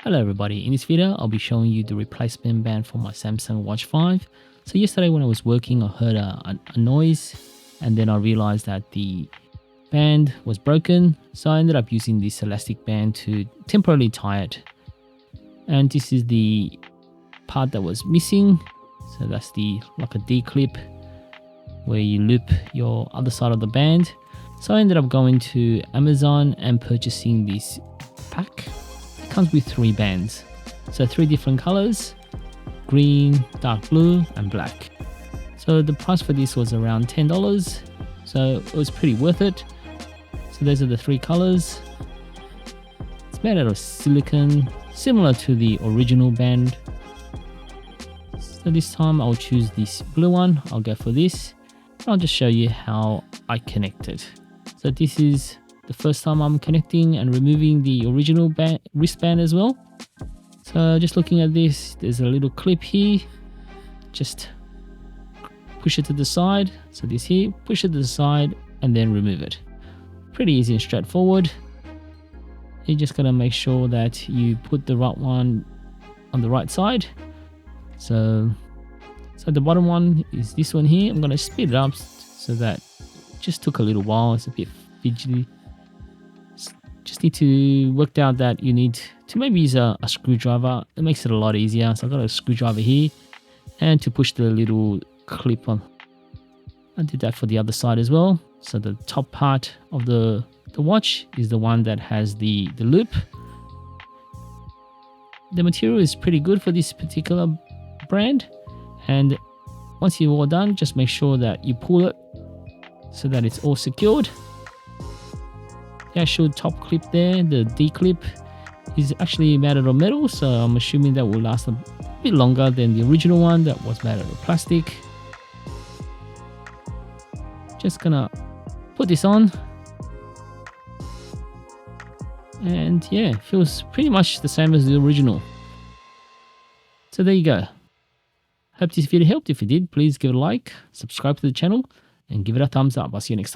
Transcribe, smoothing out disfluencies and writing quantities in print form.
Hello everybody, in this video I'll be showing you the replacement band for my Samsung Watch 5. So yesterday when I was working I heard a noise and then I realized that the band was broken, so I ended up using this elastic band to temporarily tie it. And this is the part that was missing, so that's the like a D-clip where you loop your other side of the band. So I ended up going to Amazon and purchasing this pack. It comes with 3 bands, so 3 different colors: green, dark blue and black. So the price for this was around $10, so it was pretty worth it. So those are the 3 colors. It's made out of silicone, similar to the original band. So this time I'll choose this blue one. I'll go for this. I'll just show you how I connect it. So this is the first time I'm connecting and removing the original wristband as well. So just looking at this, there's a little clip here. Just push it to the side. So this here, push it to the side and then remove it. Pretty easy and straightforward. You're just gonna make sure that you put the right one on the right side. So the bottom one is this one here. I'm gonna speed it up so that it just took a little while. It's a bit fidgety. Just need to work out that you need to maybe use a screwdriver. It makes it a lot easier. So I've got a screwdriver here, and to push the little clip on. I did that for the other side as well. So the top part of the watch is the one that has the loop. The material is pretty good for this particular brand, and once you're all done, just make sure that you pull it so that it's all secured. The actual top clip there, the D clip, is actually made out of metal, so I'm assuming that will last a bit longer than the original one that was made out of plastic. Just gonna put this on, and yeah, it feels pretty much the same as the original. So there you go. Hope this video helped. If it did, please give it a like, subscribe to the channel and give it a thumbs up. I'll see you next time.